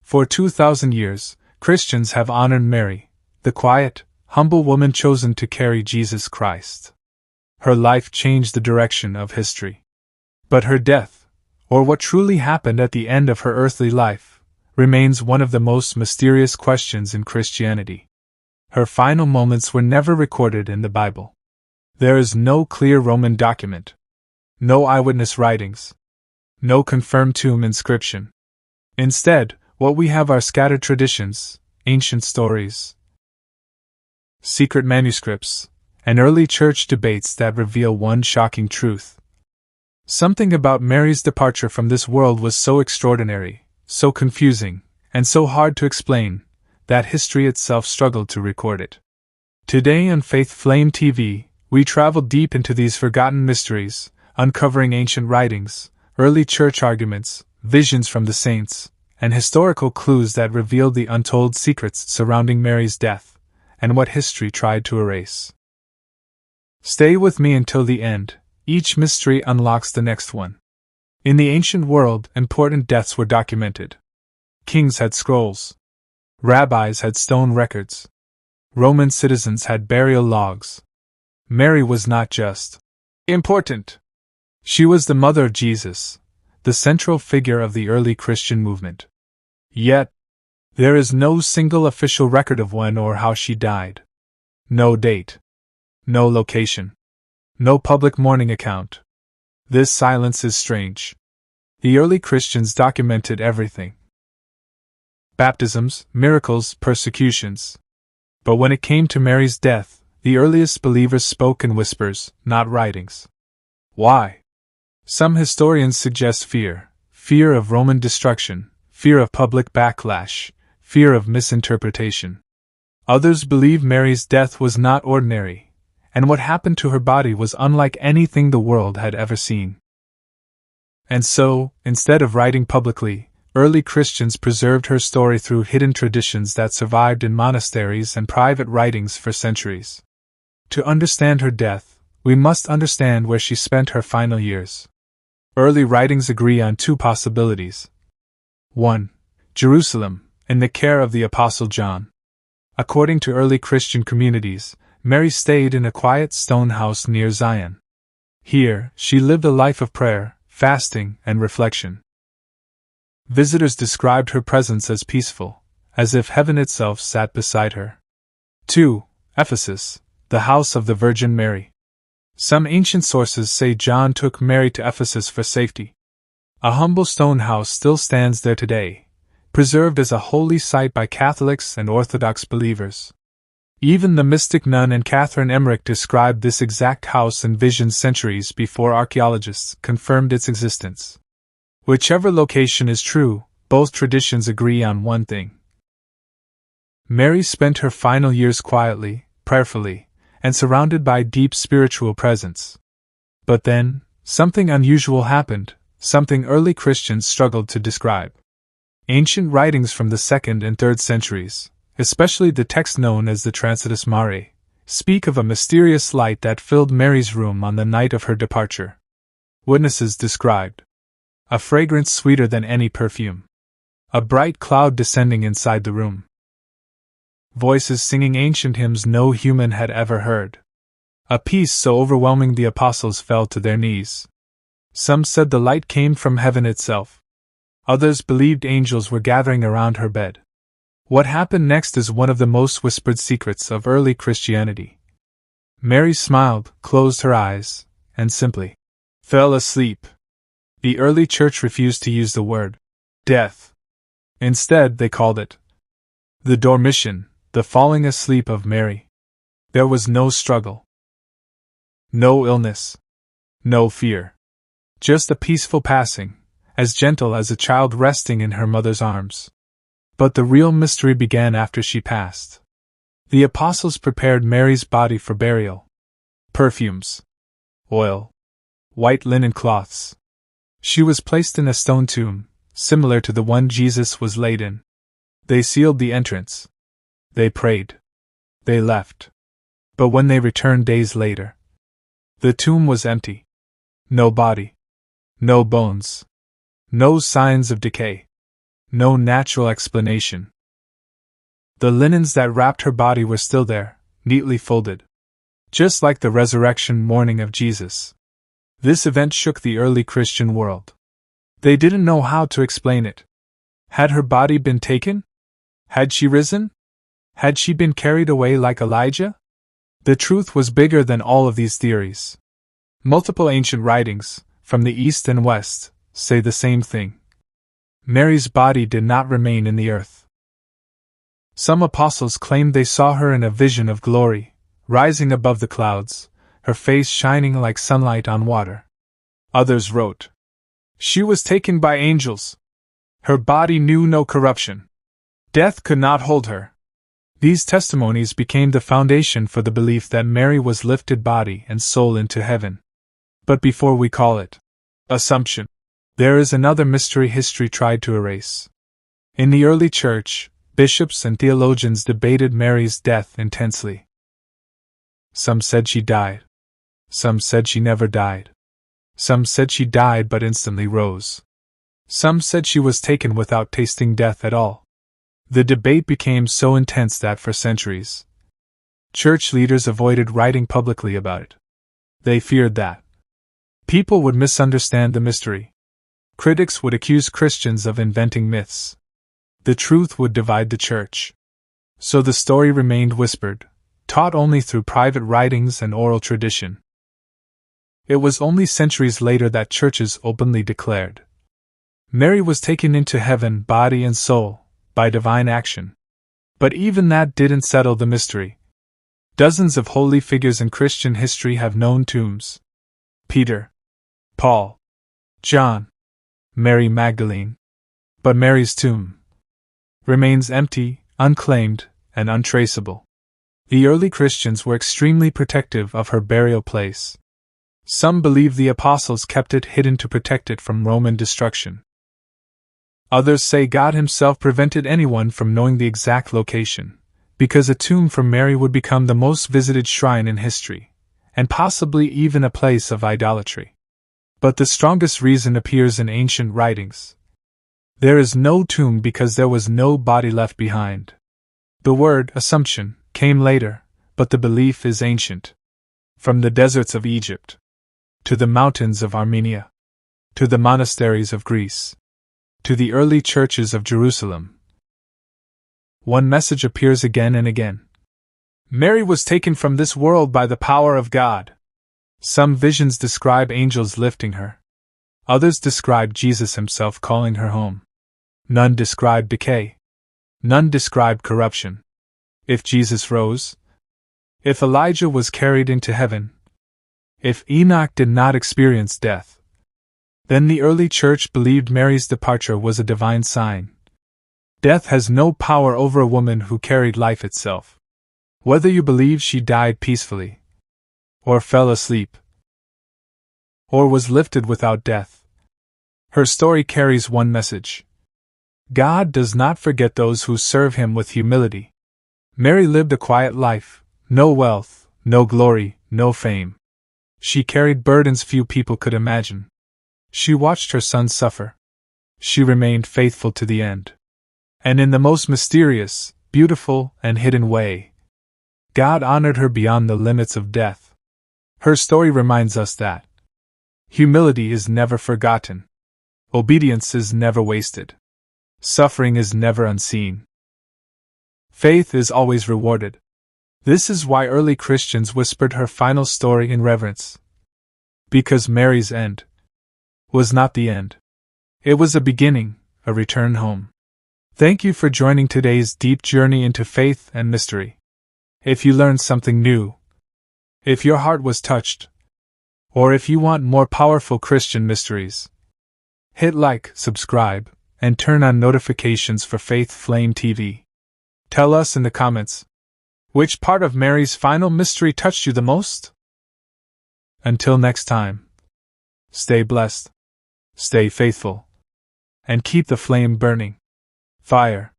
For 2,000 years, Christians have honored Mary, the quiet, humble woman chosen to carry Jesus Christ. Her life changed the direction of history. But her death, or what truly happened at the end of her earthly life, remains one of the most mysterious questions in Christianity. Her final moments were never recorded in the Bible. There is no clear Roman document, no eyewitness writings, no confirmed tomb inscription. Instead, what we have are scattered traditions, ancient stories, secret manuscripts, and early church debates that reveal one shocking truth. Something about Mary's departure from this world was so extraordinary, so confusing, and so hard to explain, that history itself struggled to record it. Today on Faith Flame TV, we travel deep into these forgotten mysteries, uncovering ancient writings, early church arguments, visions from the saints, and historical clues that reveal the untold secrets surrounding Mary's death, and what history tried to erase. Stay with me until the end. Each mystery unlocks the next one. In the ancient world, important deaths were documented. Kings had scrolls. Rabbis had stone records. Roman citizens had burial logs. Mary was not just important. She was the mother of Jesus, the central figure of the early Christian movement. Yet, there is no single official record of when or how she died. No date. No location. No public mourning account. This silence is strange. The early Christians documented everything. Baptisms, miracles, persecutions. But when it came to Mary's death, the earliest believers spoke in whispers, not writings. Why? Some historians suggest fear of Roman destruction, fear of public backlash, fear of misinterpretation. Others believe Mary's death was not ordinary, and what happened to her body was unlike anything the world had ever seen. And so, instead of writing publicly, early Christians preserved her story through hidden traditions that survived in monasteries and private writings for centuries. To understand her death, we must understand where she spent her final years. Early writings agree on two possibilities. 1. Jerusalem, in the care of the Apostle John. According to early Christian communities, Mary stayed in a quiet stone house near Zion. Here, she lived a life of prayer, fasting, and reflection. Visitors described her presence as peaceful, as if heaven itself sat beside her. 2. Ephesus, the house of the Virgin Mary. Some ancient sources say John took Mary to Ephesus for safety. A humble stone house still stands there today, preserved as a holy site by Catholics and Orthodox believers. Even the mystic nun and Catherine Emmerich described this exact house in visions centuries before archaeologists confirmed its existence. Whichever location is true, both traditions agree on one thing. Mary spent her final years quietly, prayerfully, and surrounded by deep spiritual presence. But then, something unusual happened, something early Christians struggled to describe. Ancient writings from the 2nd and 3rd centuries, especially the text known as the Transitus Mare, speak of a mysterious light that filled Mary's room on the night of her departure. Witnesses described a fragrance sweeter than any perfume, a bright cloud descending inside the room, voices singing ancient hymns no human had ever heard, a peace so overwhelming the apostles fell to their knees. Some said the light came from heaven itself. Others believed angels were gathering around her bed. What happened next is one of the most whispered secrets of early Christianity. Mary smiled, closed her eyes, and simply fell asleep. The early church refused to use the word death. Instead, they called it the dormition, the falling asleep of Mary. There was no struggle, no illness, no fear. Just a peaceful passing, as gentle as a child resting in her mother's arms. But the real mystery began after she passed. The apostles prepared Mary's body for burial. Perfumes, oil, white linen cloths. She was placed in a stone tomb, similar to the one Jesus was laid in. They sealed the entrance. They prayed. They left. But when they returned days later, the tomb was empty. No body. No bones. No signs of decay. No natural explanation. The linens that wrapped her body were still there, neatly folded. Just like the resurrection morning of Jesus. This event shook the early Christian world. They didn't know how to explain it. Had her body been taken? Had she risen? Had she been carried away like Elijah? The truth was bigger than all of these theories. Multiple ancient writings, from the east and west, say the same thing. Mary's body did not remain in the earth. Some apostles claimed they saw her in a vision of glory, rising above the clouds, her face shining like sunlight on water. Others wrote, "She was taken by angels. Her body knew no corruption. Death could not hold her." These testimonies became the foundation for the belief that Mary was lifted body and soul into heaven. But before we call it assumption, there is another mystery history tried to erase. In the early church, bishops and theologians debated Mary's death intensely. Some said she died. Some said she never died. Some said she died but instantly rose. Some said she was taken without tasting death at all. The debate became so intense that for centuries, church leaders avoided writing publicly about it. They feared that people would misunderstand the mystery. Critics would accuse Christians of inventing myths. The truth would divide the church. So the story remained whispered, taught only through private writings and oral tradition. It was only centuries later that churches openly declared Mary was taken into heaven, body and soul, by divine action. But even that didn't settle the mystery. Dozens of holy figures in Christian history have known tombs. Peter, Paul, John, Mary Magdalene. But Mary's tomb remains empty, unclaimed, and untraceable. The early Christians were extremely protective of her burial place. Some believe the apostles kept it hidden to protect it from Roman destruction. Others say God himself prevented anyone from knowing the exact location, because a tomb for Mary would become the most visited shrine in history, and possibly even a place of idolatry. But the strongest reason appears in ancient writings. There is no tomb because there was no body left behind. The word assumption came later, but the belief is ancient. From the deserts of Egypt, to the mountains of Armenia, to the monasteries of Greece, to the early churches of Jerusalem, one message appears again and again. Mary was taken from this world by the power of God. Some visions describe angels lifting her. Others describe Jesus himself calling her home. None describe decay. None describe corruption. If Jesus rose, if Elijah was carried into heaven, if Enoch did not experience death, then the early church believed Mary's departure was a divine sign. Death has no power over a woman who carried life itself. Whether you believe she died peacefully, or fell asleep, or was lifted without death, her story carries one message. God does not forget those who serve him with humility. Mary lived a quiet life, no wealth, no glory, no fame. She carried burdens few people could imagine. She watched her son suffer. She remained faithful to the end. And in the most mysterious, beautiful, and hidden way, God honored her beyond the limits of death. Her story reminds us that humility is never forgotten. Obedience is never wasted. Suffering is never unseen. Faith is always rewarded. This is why early Christians whispered her final story in reverence. Because Mary's end was not the end. It was a beginning, a return home. Thank you for joining today's deep journey into faith and mystery. If you learned something new, if your heart was touched, or if you want more powerful Christian mysteries, hit like, subscribe, and turn on notifications for Faith Flame TV. Tell us in the comments, which part of Mary's final mystery touched you the most? Until next time, stay blessed, stay faithful, and keep the flame burning. Fire.